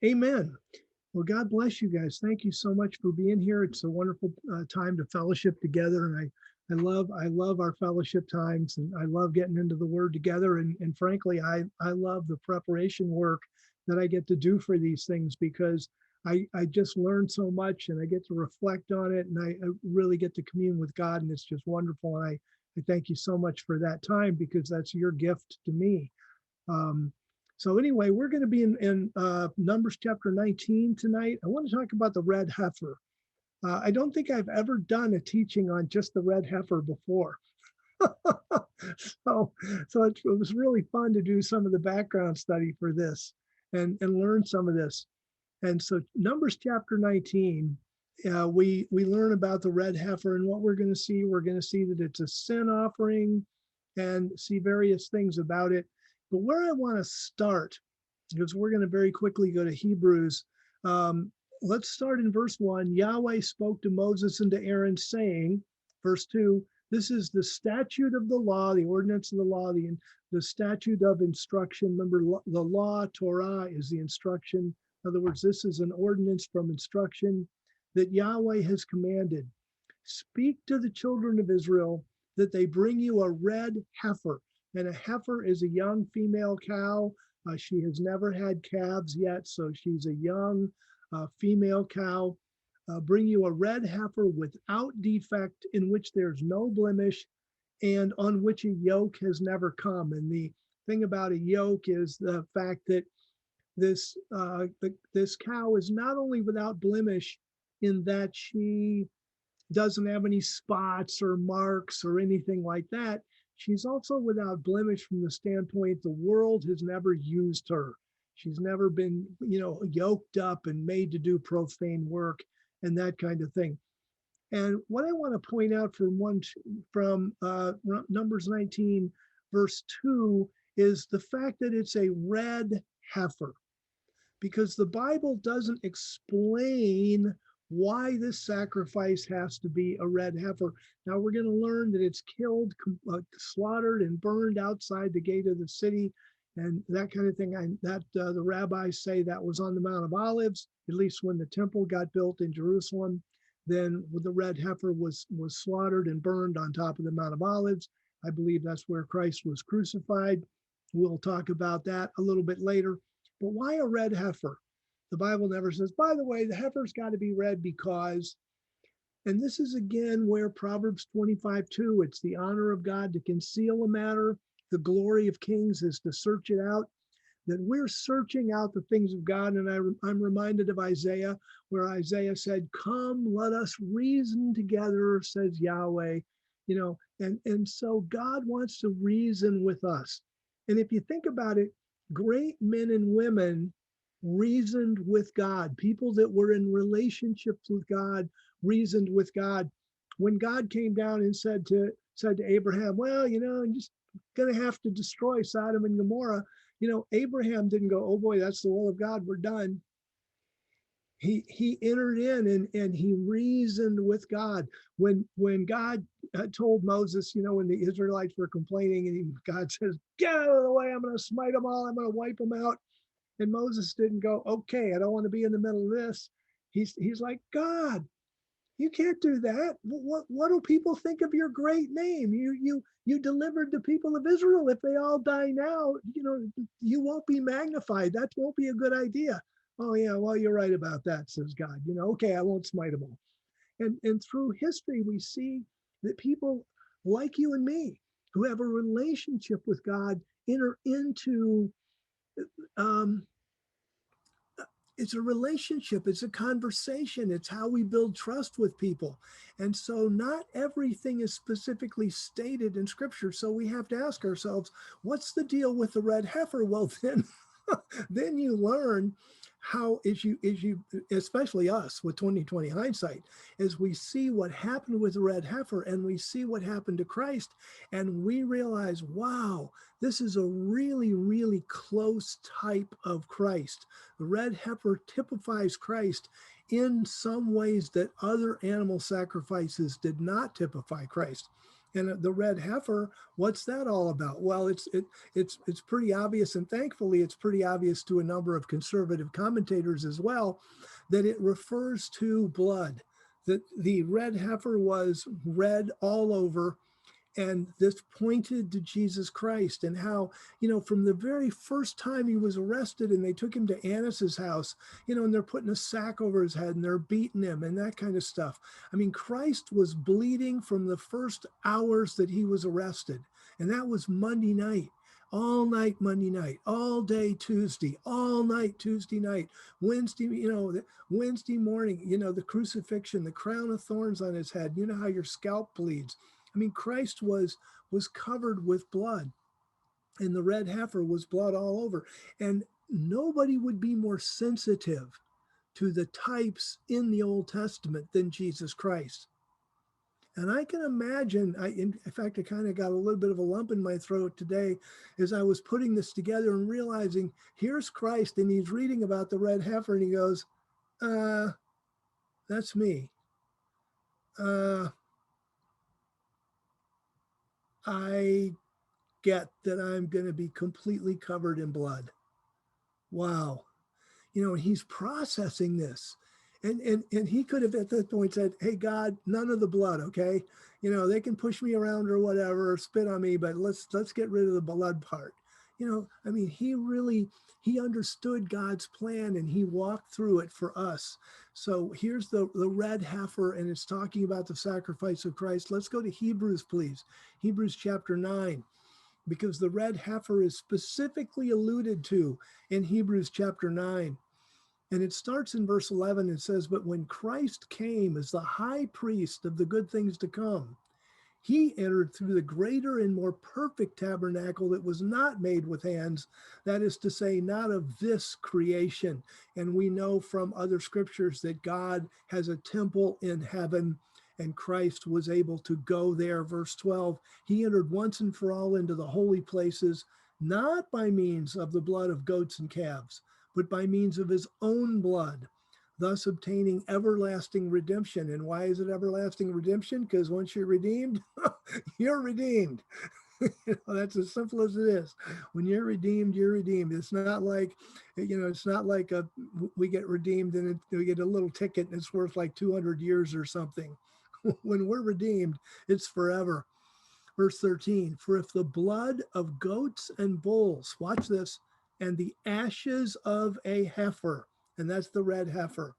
Amen. Well, God bless you guys. Thank you so much for being here. It's a wonderful time to fellowship together, and I love our fellowship times, and I love getting into the Word together. And frankly, I love the preparation work that I get to do for these things because I just learn so much, and I get to reflect on it, and I really get to commune with God, and it's just wonderful. And I thank you so much for that time because that's your gift to me. Um, so anyway, we're going to be in Numbers chapter 19 tonight. I want to talk about the red heifer. I don't think I've ever done a teaching on just the red heifer before. so it was really fun to do some of the background study for this and learn some of this. And so Numbers chapter 19, we learn about the red heifer, and what we're going to see that it's a sin offering and see various things about it. But where I want to start, because we're going to very quickly go to Hebrews, let's start in verse 1. Yahweh spoke to Moses and to Aaron, saying, verse 2, this is the statute of the law, the ordinance of the law, the statute of instruction. Remember, the law, Torah, is the instruction. In other words, this is an ordinance from instruction that Yahweh has commanded. Speak to the children of Israel that they bring you a red heifer. And a heifer is a young female cow. She has never had calves yet, so she's a young female cow. Bring you a red heifer without defect, in which there's no blemish, and on which a yoke has never come. And the thing about a yoke is the fact that this cow is not only without blemish in that she doesn't have any spots or marks or anything like that. She's also without blemish from the standpoint the world has never used her. She's never been, yoked up and made to do profane work and that kind of thing. And what I want to point out from Numbers 19, verse 2, is the fact that it's a red heifer, because the Bible doesn't explain why this sacrifice has to be a red heifer. Now we're going to learn that it's killed, slaughtered, and burned outside the gate of the city, and that kind of thing. The rabbis say that was on the Mount of Olives, at least when the temple got built in Jerusalem. Then the red heifer was slaughtered and burned on top of the Mount of Olives. I believe that's where Christ was crucified. We'll talk about that a little bit later. But why a red heifer? The Bible never says, by the way, the heifer's got to be red because, and this is again where Proverbs 25:2, it's the honor of God to conceal a matter. The glory of kings is to search it out. That we're searching out the things of God. And I'm reminded of Isaiah, where Isaiah said, come, let us reason together, says Yahweh. And so God wants to reason with us. And if you think about it, great men and women reasoned with God. People that were in relationships with God reasoned with God. When God came down and said to Abraham, well, I'm just going to have to destroy Sodom and Gomorrah. Abraham didn't go, oh boy, that's the will of God, we're done. He entered in and he reasoned with God. When God told Moses, when the Israelites were complaining, and God says, get out of the way, I'm going to smite them all, I'm going to wipe them out. And Moses didn't go, okay, I don't want to be in the middle of this. He's like, God, you can't do that. What do people think of your great name? You delivered the people of Israel. If they all die now, you won't be magnified. That won't be a good idea. Oh yeah, well, you're right about that, says God. Okay, I won't smite them all. And through history, we see that people like you and me who have a relationship with God enter into it's a relationship, it's a conversation, it's how we build trust with people. And so not everything is specifically stated in scripture. So we have to ask ourselves, what's the deal with the red heifer? Well, then you learn how, especially us with 2020 hindsight, as we see what happened with the red heifer and we see what happened to Christ, and we realize, wow, this is a really, really close type of Christ. The red heifer typifies Christ in some ways that other animal sacrifices did not typify Christ. And the red heifer, what's that all about? Well, it's pretty obvious, and thankfully, it's pretty obvious to a number of conservative commentators as well, that it refers to blood. That the red heifer was red all over, and this pointed to Jesus Christ and how, from the very first time he was arrested and they took him to Annas's house, and they're putting a sack over his head and they're beating him and that kind of stuff. I mean, Christ was bleeding from the first hours that he was arrested. And that was Monday night. All night Monday night, all day Tuesday, all night Tuesday night, Wednesday, Wednesday morning, the crucifixion, the crown of thorns on his head. You know how your scalp bleeds. I mean, Christ was covered with blood, and the red heifer was blood all over. And nobody would be more sensitive to the types in the Old Testament than Jesus Christ. And I can imagine, in fact, I kind of got a little bit of a lump in my throat today as I was putting this together and realizing here's Christ and he's reading about the red heifer and he goes, that's me. I get that I'm going to be completely covered in blood. Wow. He's processing this. And he could have at that point said, hey, God, none of the blood, okay? They can push me around or whatever, or spit on me, but let's get rid of the blood part. I mean, he understood God's plan and he walked through it for us. So here's the red heifer, and it's talking about the sacrifice of Christ. Let's go to Hebrews, please. Hebrews chapter 9, because the red heifer is specifically alluded to in Hebrews chapter 9. And it starts in verse 11. It says, but when Christ came as the high priest of the good things to come, he entered through the greater and more perfect tabernacle that was not made with hands, that is to say, not of this creation. And we know from other scriptures that God has a temple in heaven, and Christ was able to go there. Verse 12, he entered once and for all into the holy places, not by means of the blood of goats and calves, but by means of his own blood, thus obtaining everlasting redemption. And why is it everlasting redemption? Because once you're redeemed, you're redeemed. That's as simple as it is. When you're redeemed, you're redeemed. It's not like, we get redeemed and we get a little ticket and it's worth like 200 years or something. When we're redeemed, it's forever. Verse 13, for if the blood of goats and bulls, watch this, and the ashes of a heifer, and that's the red heifer.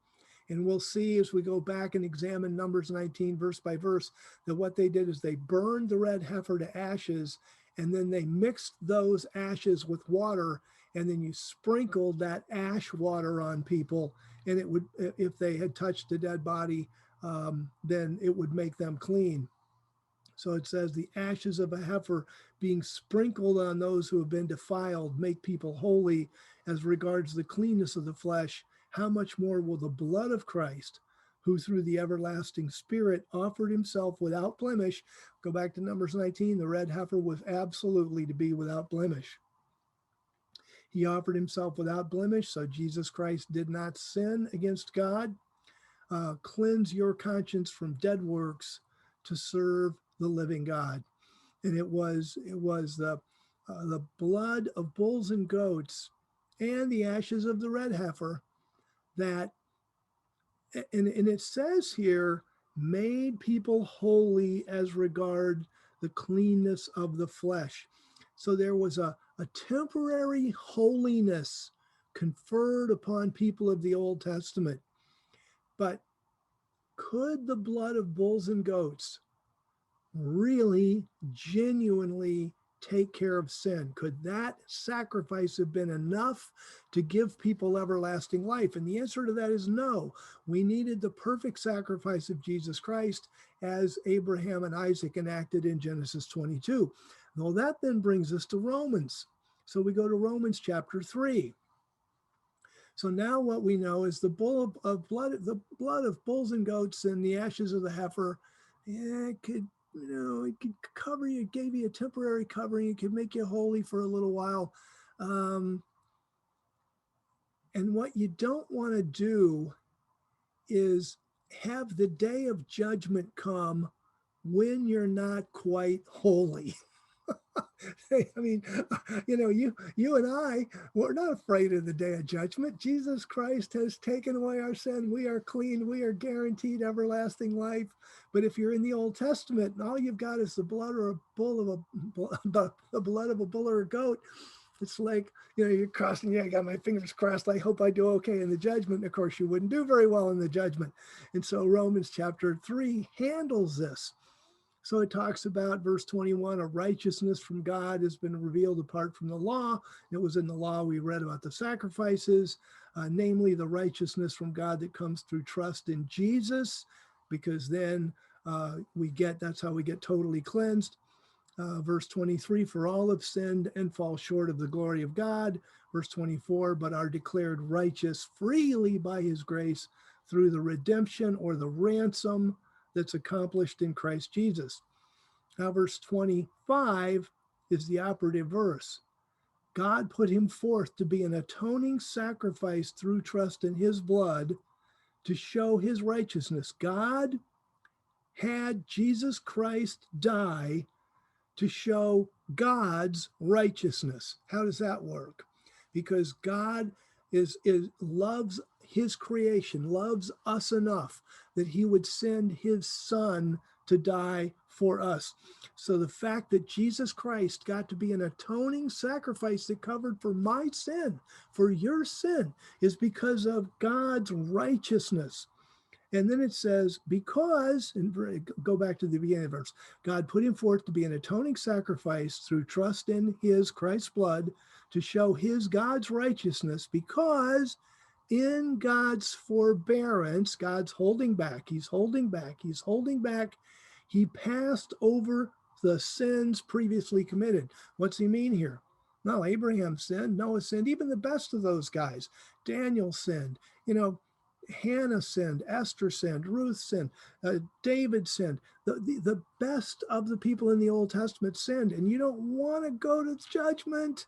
And we'll see as we go back and examine Numbers 19 verse by verse that what they did is they burned the red heifer to ashes, and then they mixed those ashes with water, and then you sprinkled that ash water on people, and it would, if they had touched a dead body, then it would make them clean. So it says the ashes of a heifer being sprinkled on those who have been defiled make people holy as regards the cleanness of the flesh. How much more will the blood of Christ, who through the everlasting Spirit offered himself without blemish, go back to Numbers 19, the red heifer was absolutely to be without blemish. He offered himself without blemish, so Jesus Christ did not sin against God. Cleanse your conscience from dead works to serve the living God. And it was the blood of bulls and goats and the ashes of the red heifer that, and it says here, made people holy as regard the cleanness of the flesh. So there was a temporary holiness conferred upon people of the Old Testament. But could the blood of bulls and goats really genuinely take care of sin? Could that sacrifice have been enough to give people everlasting life? And the answer to that is no. We needed the perfect sacrifice of Jesus Christ, as Abraham and Isaac enacted in Genesis 22. Well, that then brings us to Romans. So we go to Romans chapter 3. So now what we know is the blood of bulls and goats and the ashes of the heifer, it could, it could cover you, it gave you a temporary covering, it could make you holy for a little while. And what you don't want to do is have the day of judgment come when you're not quite holy. I mean, you and I, we're not afraid of the day of judgment. Jesus Christ has taken away our sin. We are clean. We are guaranteed everlasting life. But if you're in the Old Testament and all you've got is the blood or a bull of the blood of a bull or a goat, it's like, you're crossing, I got my fingers crossed. I hope I do okay in the judgment. And of course, you wouldn't do very well in the judgment. And so Romans chapter 3 handles this. So it talks about verse 21, a righteousness from God has been revealed apart from the law. It was in the law we read about the sacrifices, namely the righteousness from God that comes through trust in Jesus, because then that's how we get totally cleansed. Verse 23, for all have sinned and fall short of the glory of God. Verse 24, but are declared righteous freely by his grace through the redemption or the ransom that's accomplished in Christ Jesus. Now, verse 25 is the operative verse. God put him forth to be an atoning sacrifice through trust in his blood to show his righteousness. God had Jesus Christ die to show God's righteousness. How does that work? Because God loves his creation, loves us enough that he would send his son to die for us. So the fact that Jesus Christ got to be an atoning sacrifice that covered for my sin, for your sin, is because of God's righteousness. And then it says, because, and go back to the beginning of the verse, God put him forth to be an atoning sacrifice through trust in his Christ's blood to show his God's righteousness, because in God's forbearance, God's holding back, he's holding back, he passed over the sins previously committed. What's he mean here? No, Abraham sinned, Noah sinned, even the best of those guys. Daniel sinned, Hannah sinned, Esther sinned, Ruth sinned, David sinned. The best of the people in the Old Testament sinned, and you don't want to go to judgment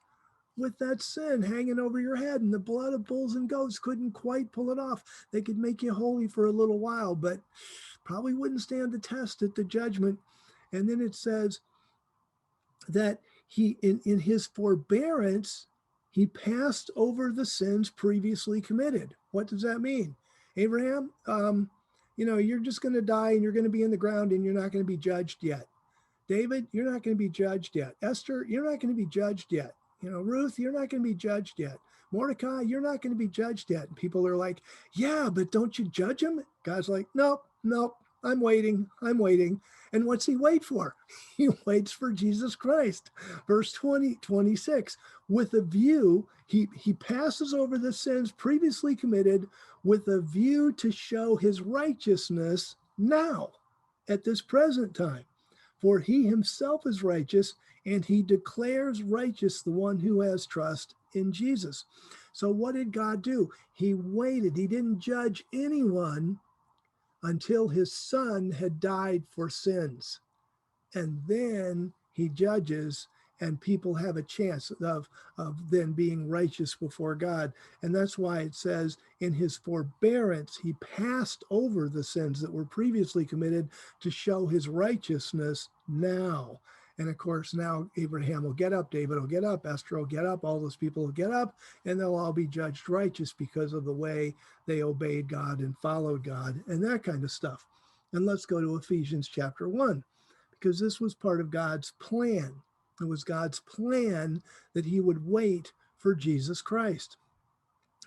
with that sin hanging over your head, and the blood of bulls and goats couldn't quite pull it off. They could make you holy for a little while, but probably wouldn't stand the test at the judgment. And then it says that he, in his forbearance, he passed over the sins previously committed. What does that mean? Abraham, you're just going to die and you're going to be in the ground and you're not going to be judged yet. David, you're not going to be judged yet. Esther, you're not going to be judged yet. Ruth, you're not going to be judged yet. Mordecai, you're not going to be judged yet. And people are like, yeah, but don't you judge him? God's like, nope, I'm waiting. And what's he wait for? He waits for Jesus Christ. Verse 26, with a view, he passes over the sins previously committed with a view to show his righteousness now, at this present time. For he himself is righteous, and he declares righteous the one who has trust in Jesus. So what did God do? He waited. He didn't judge anyone until his son had died for sins. And then he judges, and people have a chance of then being righteous before God. And that's why it says in his forbearance, he passed over the sins that were previously committed to show his righteousness now. And of course, now Abraham will get up, David will get up, Esther will get up, all those people will get up, and they'll all be judged righteous because of the way they obeyed God and followed God and that kind of stuff. And let's go to Ephesians chapter 1, because this was part of God's plan. It was God's plan that he would wait for Jesus Christ.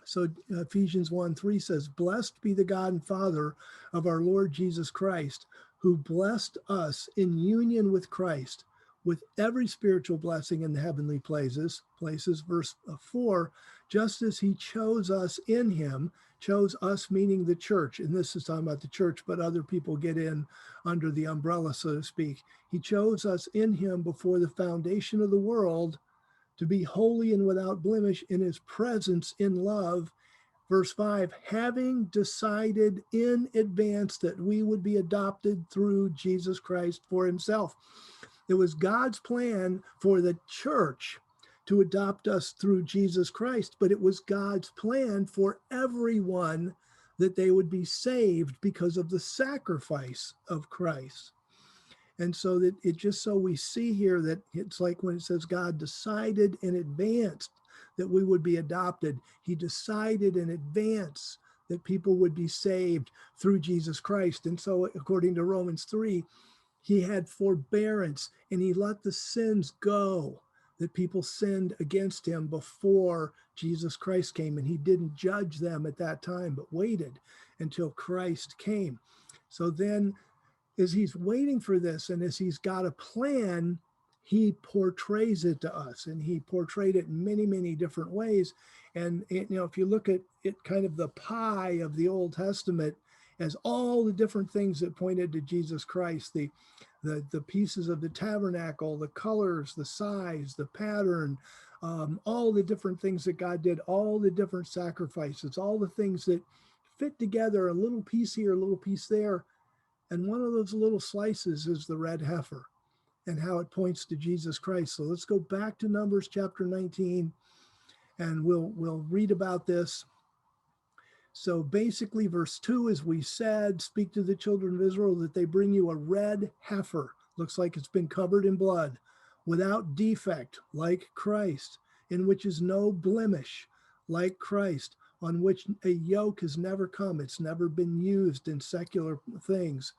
So Ephesians 1:3 says, blessed be the God and Father of our Lord Jesus Christ, who blessed us in union with Christ with every spiritual blessing in the heavenly places. Verse 4, just as he chose us in him, chose us meaning the church, and this is talking about the church, but other people get in under the umbrella, so to speak. He chose us in him before the foundation of the world to be holy and without blemish in his presence in love. Verse 5, having decided in advance that we would be adopted through Jesus Christ for himself. It was God's plan for the church to adopt us through Jesus Christ, but it was God's plan for everyone that they would be saved because of the sacrifice of Christ. And so that it just so we see here that it's like when it says God decided in advance that we would be adopted. He decided in advance that people would be saved through Jesus Christ. And so according to Romans 3, he had forbearance and he let the sins go that people sinned against him before Jesus Christ came. And he didn't judge them at that time, but waited until Christ came. So then, as he's waiting for this and as he's got a plan, he portrays it to us, and he portrayed it in many, many different ways. And if you look at it, kind of the pie of the Old Testament, as all the different things that pointed to Jesus Christ, the pieces of the tabernacle, the colors, the size, the pattern, all the different things that God did, all the different sacrifices, all the things that fit together, a little piece here, a little piece there. And one of those little slices is the red heifer and how it points to Jesus Christ. So let's go back to Numbers chapter 19, and we'll read about this. So basically, verse 2, as we said, speak to the children of Israel that they bring you a red heifer. Looks like it's been covered in blood, without defect, like Christ, in which is no blemish, like Christ, on which a yoke has never come. It's never been used in secular things.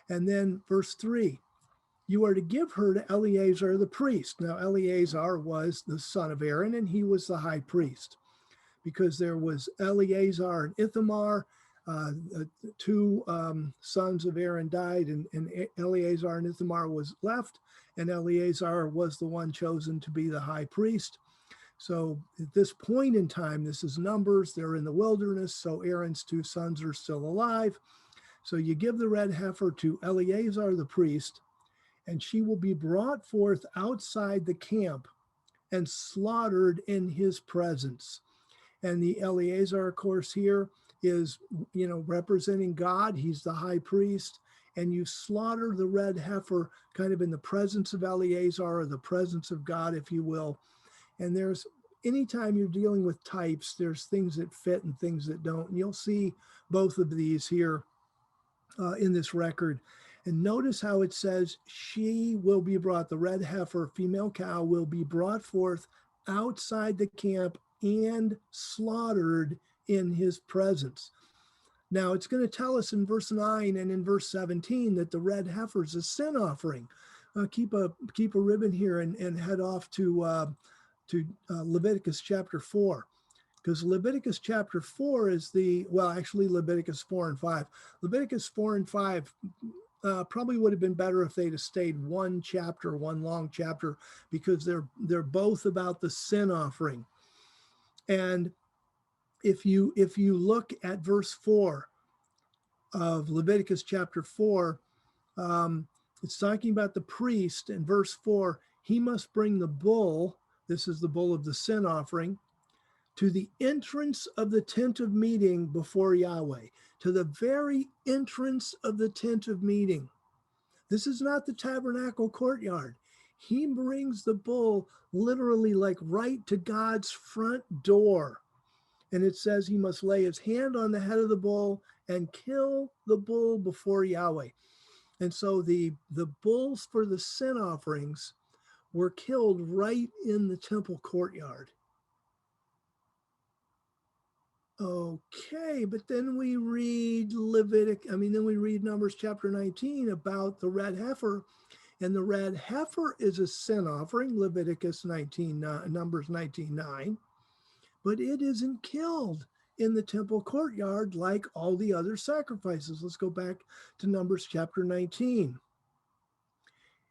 And then verse 3, you are to give her to Eleazar the priest. Now, Eleazar was the son of Aaron, and he was the high priest, because there was Eleazar and Ithamar. Two sons of Aaron died, and Eleazar and Ithamar was left, and Eleazar was the one chosen to be the high priest. So at this point in time, this is Numbers, they're in the wilderness, so Aaron's two sons are still alive. So you give the red heifer to Eleazar the priest, and she will be brought forth outside the camp and slaughtered in his presence. And the Eleazar, of course, here is, representing God. He's the high priest. And you slaughter the red heifer kind of in the presence of Eleazar, or the presence of God, if you will. And there's, anytime you're dealing with types, there's things that fit and things that don't. And you'll see both of these here in this record. And notice how it says, she will be brought, the red heifer, female cow, will be brought forth outside the camp and slaughtered in his presence. Now it's going to tell us in verse 9 and in verse 17 that the red heifer is a sin offering. Keep a ribbon here and head off to Leviticus chapter 4. Because Leviticus chapter 4 is actually Leviticus 4 and 5. Leviticus 4 and 5 probably would have been better if they'd have stayed one long chapter, because they're both about the sin offering. And if you look at verse 4 of Leviticus chapter 4, it's talking about the priest. In verse 4, he must bring the bull, this is the bull of the sin offering, to the entrance of the tent of meeting before Yahweh, to the very entrance of the tent of meeting. This is not the tabernacle courtyard. He brings the bull literally like right to God's front door. And it says he must lay his hand on the head of the bull and kill the bull before Yahweh. And so the bulls for the sin offerings were killed right in the temple courtyard. Okay, but then we read Numbers chapter 19 about the red heifer, and the red heifer is a sin offering, Numbers 19:9, but it isn't killed in the temple courtyard like all the other sacrifices. Let's go back to Numbers chapter 19.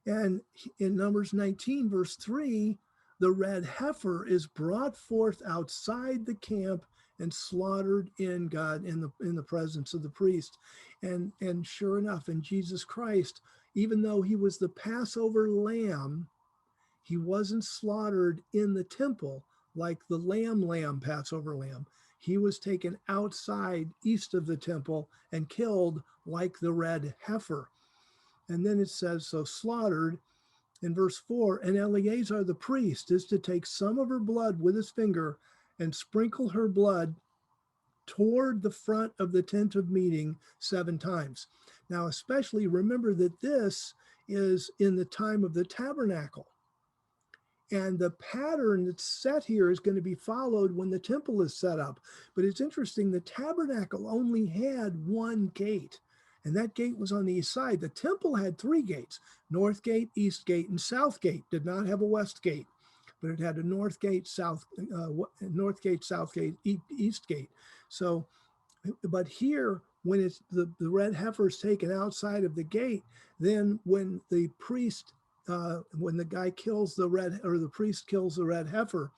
And in Numbers 19, verse 3, the red heifer is brought forth outside the camp and slaughtered in the presence of the priest. And sure enough, in Jesus Christ, even though he was the Passover lamb, he wasn't slaughtered in the temple like the lamb Passover lamb. He was taken outside east of the temple and killed like the red heifer. And then it says, so slaughtered in verse 4, and Eleazar the priest is to take some of her blood with his finger and sprinkle her blood toward the front of the tent of meeting 7 times. Now, especially remember that this is in the time of the tabernacle. And the pattern that's set here is going to be followed when the temple is set up. But it's interesting, the tabernacle only had one gate, and that gate was on the east side. The temple had three gates: north gate, east gate, and south gate. Did not have a west gate, but it had a north gate, south gate, east gate. So, but here, when it's the red heifer is taken outside of the gate, then when the priest when the guy kills the priest kills the red heifer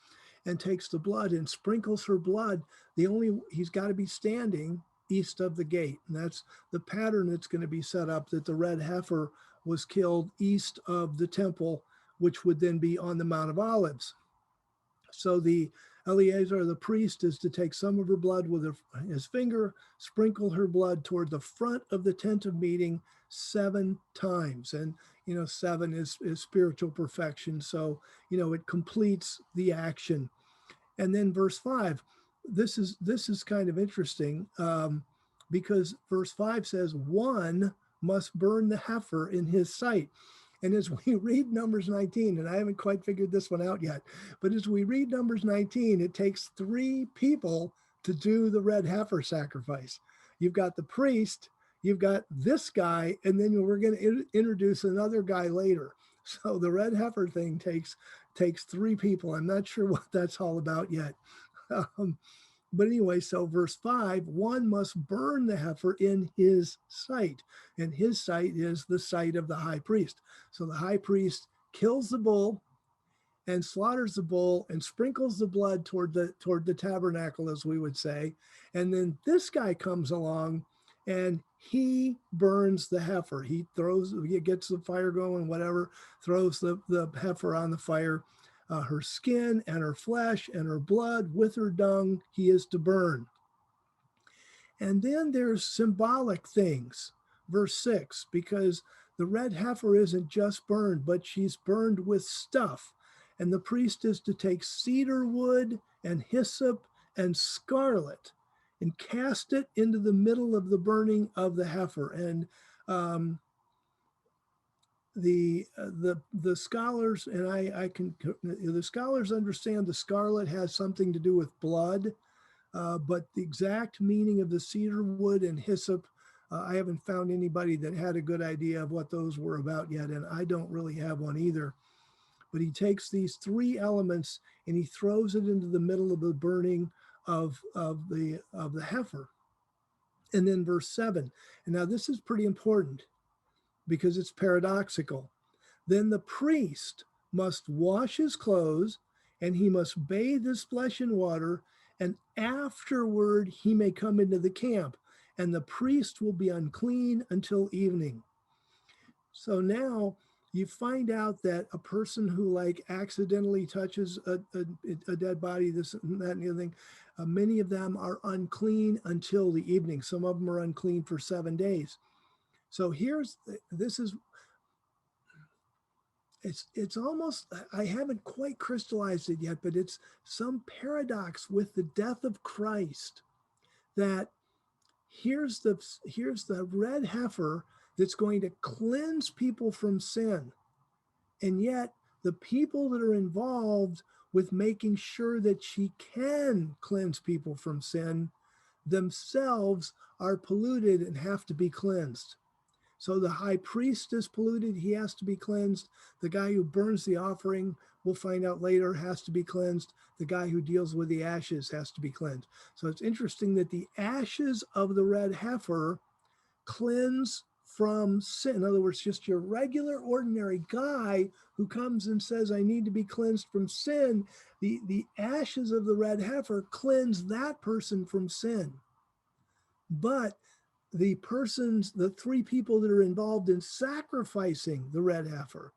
and takes the blood and sprinkles her blood, he's got to be standing east of the gate. And that's the pattern that's going to be set up, that the red heifer was killed east of the temple, which would then be on the Mount of Olives. So the Eleazar, the priest, is to take some of her blood with his finger, sprinkle her blood toward the front of the tent of meeting 7 times. And, 7 is spiritual perfection. So, it completes the action. And then verse 5, this is kind of interesting because verse 5 says, one must burn the heifer in his sight. And as we read Numbers 19, and I haven't quite figured this one out yet, but as we read Numbers 19, it takes 3 people to do the red heifer sacrifice. You've got the priest, you've got this guy, and then we're going to introduce another guy later. So the red heifer thing takes 3 people. I'm not sure what that's all about yet. But anyway, so verse 5, one must burn the heifer in his sight. And his sight is the sight of the high priest. So the high priest kills the bull and slaughters the bull and sprinkles the blood toward the tabernacle, as we would say. And then this guy comes along and he burns the heifer. He gets the fire going, whatever, throws the heifer on the fire. Her skin and her flesh and her blood with her dung he is to burn. And then there's symbolic things, verse 6, because the red heifer isn't just burned, but she's burned with stuff. And the priest is to take cedar wood and hyssop and scarlet and cast it into the middle of the burning of the heifer. And the scholars, and the scholars understand the scarlet has something to do with blood, but the exact meaning of the cedar wood and hyssop, I haven't found anybody that had a good idea of what those were about yet, and I don't really have one either. But he takes these 3 elements and he throws it into the middle of the burning of the heifer. And then verse 7, and now this is pretty important because it's paradoxical. Then the priest must wash his clothes and he must bathe his flesh in water, and afterward he may come into the camp, and the priest will be unclean until evening. So now you find out that a person who accidentally touches a dead body, this and that and the other thing, many of them are unclean until the evening. Some of them are unclean for 7 days. So it's almost, I haven't quite crystallized it yet, but it's some paradox with the death of Christ, that here's the red heifer that's going to cleanse people from sin. And yet the people that are involved with making sure that she can cleanse people from sin themselves are polluted and have to be cleansed. So the high priest is polluted, he has to be cleansed. The guy who burns the offering, we'll find out later, has to be cleansed. The guy who deals with the ashes has to be cleansed. So it's interesting that the ashes of the red heifer cleanse from sin. In other words, just your regular, ordinary guy who comes and says, I need to be cleansed from sin, the ashes of the red heifer cleanse that person from sin. But the 3 people that are involved in sacrificing the red heifer,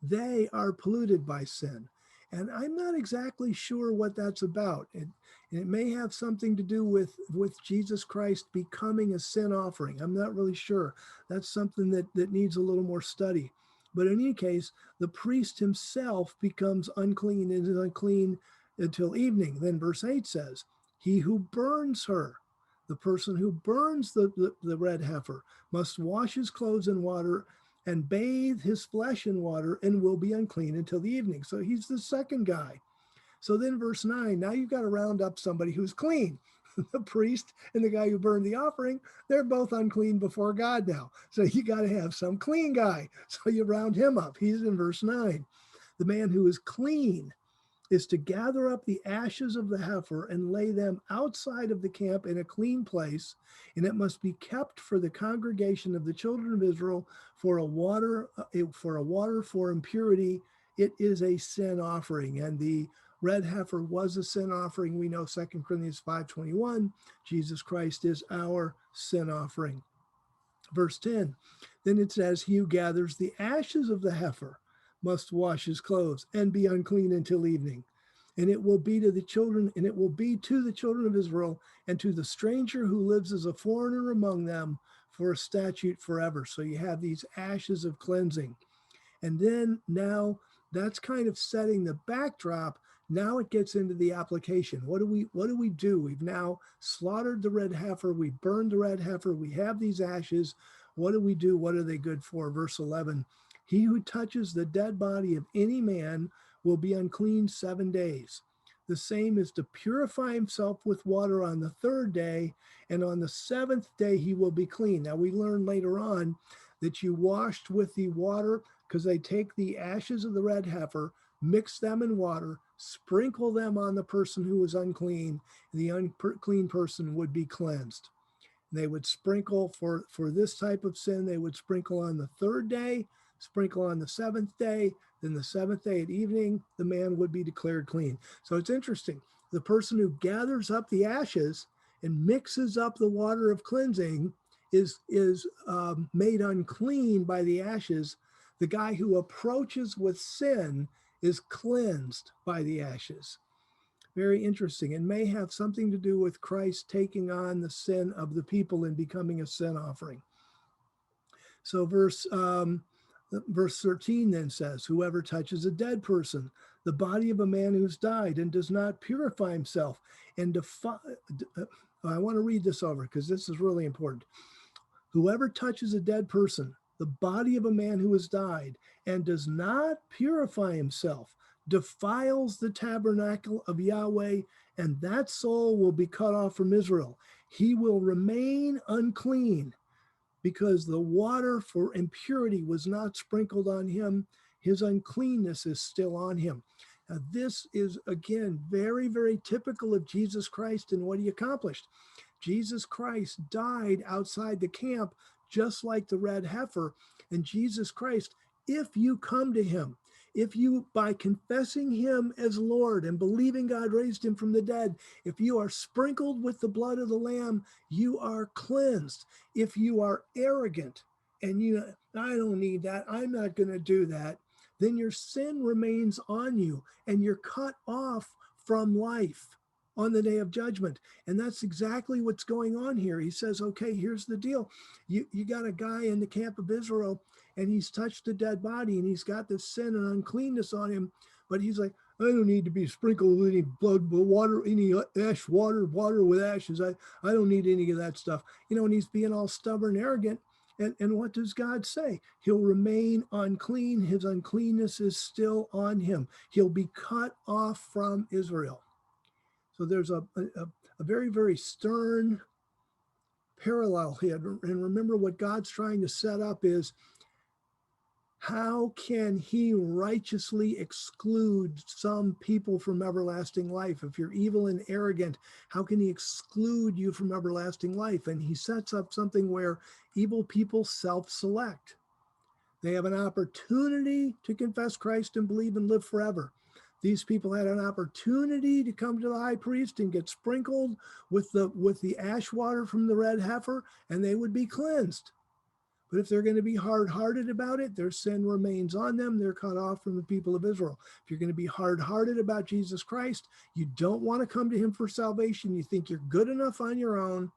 they are polluted by sin. And I'm not exactly sure what that's about. It may have something to do with Jesus Christ becoming a sin offering. I'm not really sure. That's something that needs a little more study. But in any case, the priest himself becomes unclean and is unclean until evening. Then verse 8 says, he who burns her, the person who burns the red heifer, must wash his clothes in water and bathe his flesh in water and will be unclean until the evening. So he's the second guy. So then verse 9, now you've got to round up somebody who's clean. The priest and the guy who burned the offering, they're both unclean before God now. So you got to have some clean guy. So you round him up. He's in verse 9. The man who is clean is to gather up the ashes of the heifer and lay them outside of the camp in a clean place, and it must be kept for the congregation of the children of Israel for a water for impurity. It is a sin offering, and the red heifer was a sin offering. We know 2 Corinthians 5:21, Jesus Christ is our sin offering. Verse 10, then it says, he who gathers the ashes of the heifer must wash his clothes and be unclean until evening. And it will be to the children of Israel and to the stranger who lives as a foreigner among them for a statute forever. So you have these ashes of cleansing. And then now that's kind of setting the backdrop. Now it gets into the application. What do we do? We've now slaughtered the red heifer. We burned the red heifer. We have these ashes. What do we do? What are they good for? Verse 11, he who touches the dead body of any man will be unclean 7 days. The same is to purify himself with water on the third day, and on the seventh day he will be clean. Now we learn later on that you washed with the water, because they take the ashes of the red heifer, mix them in water, sprinkle them on the person who was unclean, and the unclean person would be cleansed. They would sprinkle for this type of sin, they would sprinkle on the third day, sprinkle on the seventh day, then the seventh day at evening, the man would be declared clean. So it's interesting. The person who gathers up the ashes and mixes up the water of cleansing is made unclean by the ashes. The guy who approaches with sin is cleansed by the ashes. Very interesting. It may have something to do with Christ taking on the sin of the people and becoming a sin offering. So verse 13 then says, whoever touches a dead person, the body of a man who's died, and does not purify himself and I want to read this over because this is really important. Whoever touches a dead person, the body of a man who has died, and does not purify himself, defiles the tabernacle of Yahweh, and that soul will be cut off from Israel. He will remain unclean because the water for impurity was not sprinkled on him. His uncleanness is still on him. Now, this is, again, very, very typical of Jesus Christ and what he accomplished. Jesus Christ died outside the camp, just like the red heifer. And Jesus Christ, if you come to him, if you, by confessing him as Lord and believing God raised him from the dead, if you are sprinkled with the blood of the Lamb, you are cleansed. If you are arrogant and I don't need that, I'm not going to do that, then your sin remains on you and you're cut off from life on the day of judgment. And that's exactly what's going on here. He says, okay, here's the deal. You got a guy in the camp of Israel, and he's touched a dead body, and he's got this sin and uncleanness on him. But he's like, I don't need to be sprinkled with any blood, water, any ash, water with ashes. I don't need any of that stuff. And he's being all stubborn, arrogant. And what does God say? He'll remain unclean. His uncleanness is still on him. He'll be cut off from Israel. So there's a very, very stern parallel here. And remember, what God's trying to set up is, how can he righteously exclude some people from everlasting life? If you're evil and arrogant, how can he exclude you from everlasting life? And he sets up something where evil people self-select. They have an opportunity to confess Christ and believe and live forever. These people had an opportunity to come to the high priest and get sprinkled with the ash water from the red heifer, and they would be cleansed. But if they're going to be hard-hearted about it, their sin remains on them. They're cut off from the people of Israel. If you're going to be hard-hearted about Jesus Christ, you don't want to come to him for salvation, you think you're good enough on your own,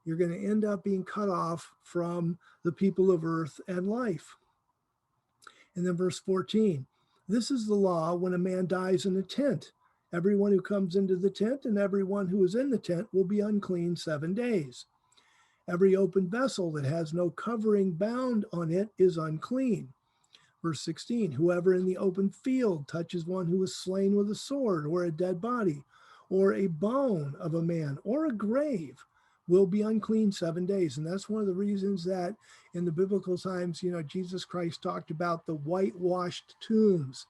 you're going to end up being cut off from the people of earth and life. And then verse 14, this is the law when a man dies in a tent. Everyone who comes into the tent and everyone who is in the tent will be unclean 7 days. Every open vessel that has no covering bound on it is unclean. Verse 16, whoever in the open field touches one who is slain with a sword or a dead body or a bone of a man or a grave will be unclean 7 days. And that's one of the reasons that in the biblical times, Jesus Christ talked about the whitewashed tombs.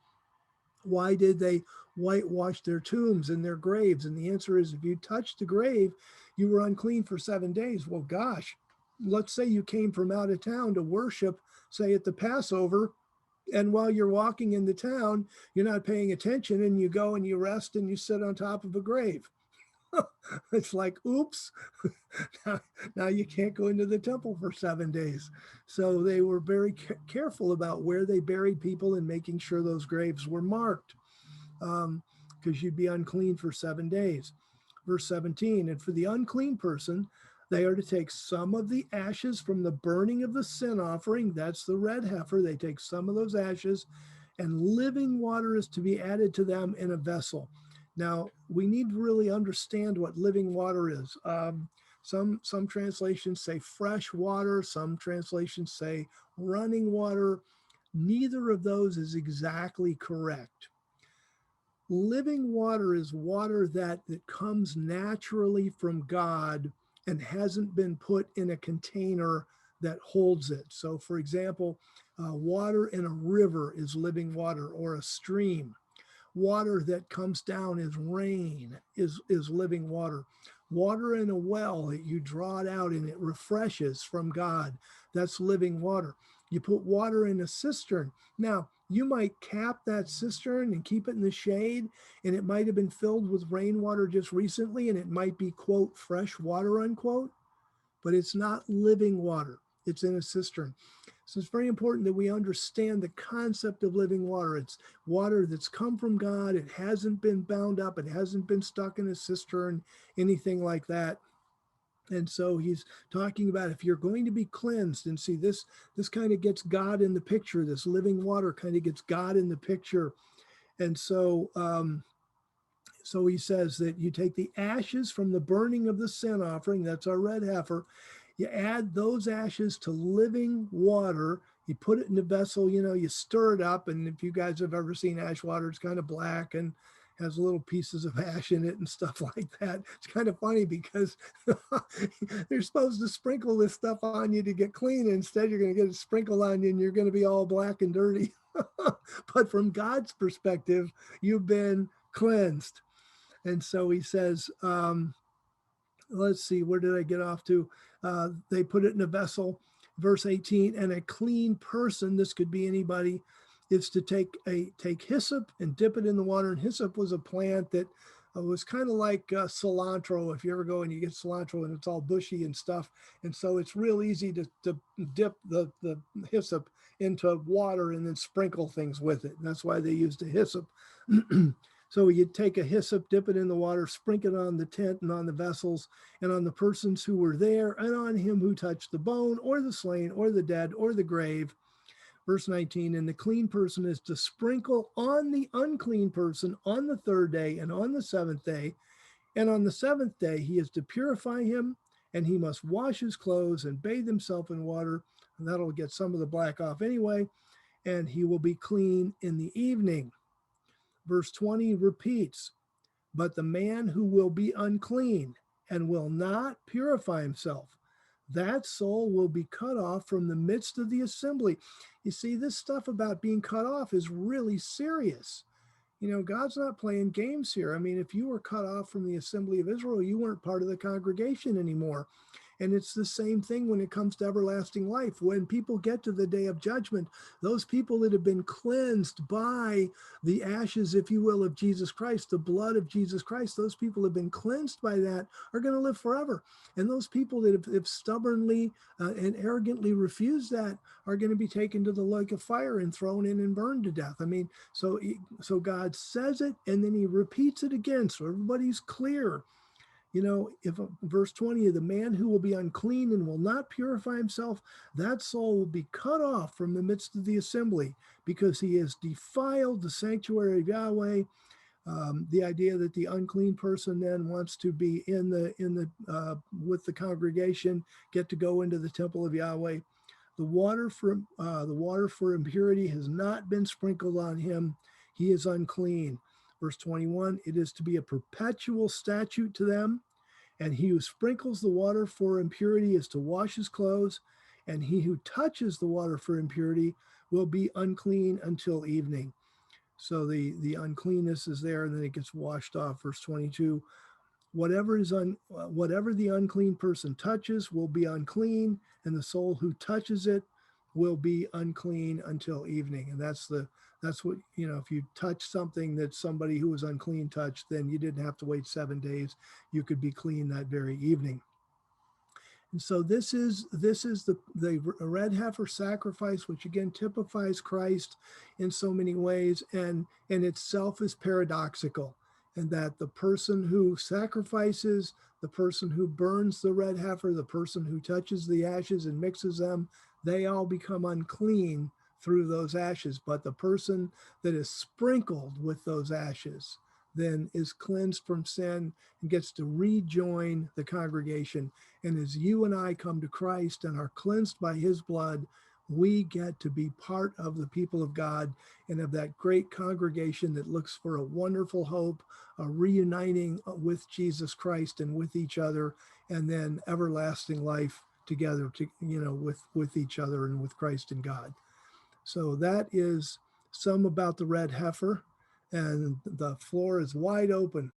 Why did they whitewash their tombs and their graves? And the answer is if you touched the grave, you were unclean for 7 days. Well, gosh, let's say you came from out of town to worship, say at the Passover, and while you're walking in the town, you're not paying attention and you go and you rest and you sit on top of a grave. It's like, oops, now you can't go into the temple for 7 days. So they were very careful about where they buried people and making sure those graves were marked, because you'd be unclean for 7 days. Verse 17, and for the unclean person, they are to take some of the ashes from the burning of the sin offering. That's the red heifer. They take some of those ashes, and living water is to be added to them in a vessel. Now, we need to really understand what living water is. Some translations say fresh water. Some translations say running water. Neither of those is exactly correct. Living water is water that comes naturally from God and hasn't been put in a container that holds it. So, for example, water in a river is living water, or a stream. Water that comes down as rain is living water. Water in a well that you draw it out and it refreshes from God, that's living water. You put water in a cistern. Now, you might cap that cistern and keep it in the shade, and it might have been filled with rainwater just recently, and it might be, quote, fresh water, unquote, but it's not living water. It's in a cistern. So it's very important that we understand the concept of living water. It's water that's come from God. It hasn't been bound up. It hasn't been stuck in a cistern, anything like that. And so he's talking about if you're going to be cleansed, and see this kind of gets God in the picture. This living water kind of gets God in the picture. And so so he says that you take the ashes from the burning of the sin offering, that's our red heifer, you add those ashes to living water, you put it in a vessel, you stir it up. And if you guys have ever seen ash water, it's kind of black and has little pieces of ash in it and stuff like that. It's kind of funny because they're supposed to sprinkle this stuff on you to get clean. And instead, you're going to get it sprinkled on you and you're going to be all black and dirty. But from God's perspective, you've been cleansed. And so he says, let's see, where did I get off to? They put it in a vessel. Verse 18, and a clean person, this could be anybody, is to take hyssop and dip it in the water. And hyssop was a plant that was kind of like cilantro. If you ever go and you get cilantro and it's all bushy and stuff. And so it's real easy to dip the hyssop into water and then sprinkle things with it. And that's why they used a hyssop. So you'd take a hyssop, dip it in the water, sprinkle it on the tent and on the vessels and on the persons who were there and on him who touched the bone or the slain or the dead or the grave. Verse 19, and the clean person is to sprinkle on the unclean person on the third day and on the seventh day. And on the seventh day, he is to purify him, and he must wash his clothes and bathe himself in water. And that'll get some of the black off anyway. And he will be clean in the evening. Verse 20 repeats, but the man who will be unclean and will not purify himself, that soul will be cut off from the midst of the assembly. You see, this stuff about being cut off is really serious. God's not playing games here. I mean, if you were cut off from the assembly of Israel, you weren't part of the congregation anymore. And it's the same thing when it comes to everlasting life. When people get to the day of judgment, those people that have been cleansed by the ashes, if you will, of Jesus Christ, the blood of Jesus Christ, those people have been cleansed by that are going to live forever. And those people that have stubbornly and arrogantly refused that are going to be taken to the lake of fire and thrown in and burned to death. I mean, so God says it and then he repeats it again. So everybody's clear. If verse 20, the man who will be unclean and will not purify himself, that soul will be cut off from the midst of the assembly because he has defiled the sanctuary of Yahweh. The idea that the unclean person then wants to be with the congregation, get to go into the temple of Yahweh. The water for impurity has not been sprinkled on him. He is unclean. Verse 21, it is to be a perpetual statute to them. And he who sprinkles the water for impurity is to wash his clothes. And he who touches the water for impurity will be unclean until evening. So the uncleanness is there, and then it gets washed off. Verse 22, whatever the unclean person touches will be unclean, and the soul who touches it will be unclean until evening. And that's what, if you touch something that somebody who was unclean touched, then you didn't have to wait 7 days. You could be clean that very evening. And so this is the red heifer sacrifice, which again typifies Christ in so many ways, and itself is paradoxical, and that the person who sacrifices, the person who burns the red heifer, the person who touches the ashes and mixes them, they all become unclean through those ashes. But the person that is sprinkled with those ashes then is cleansed from sin and gets to rejoin the congregation. And as you and I come to Christ and are cleansed by his blood, we get to be part of the people of God and of that great congregation that looks for a wonderful hope, a reuniting with Jesus Christ and with each other, and then everlasting life together, with each other and with Christ and God. So that is some about the red heifer, and the floor is wide open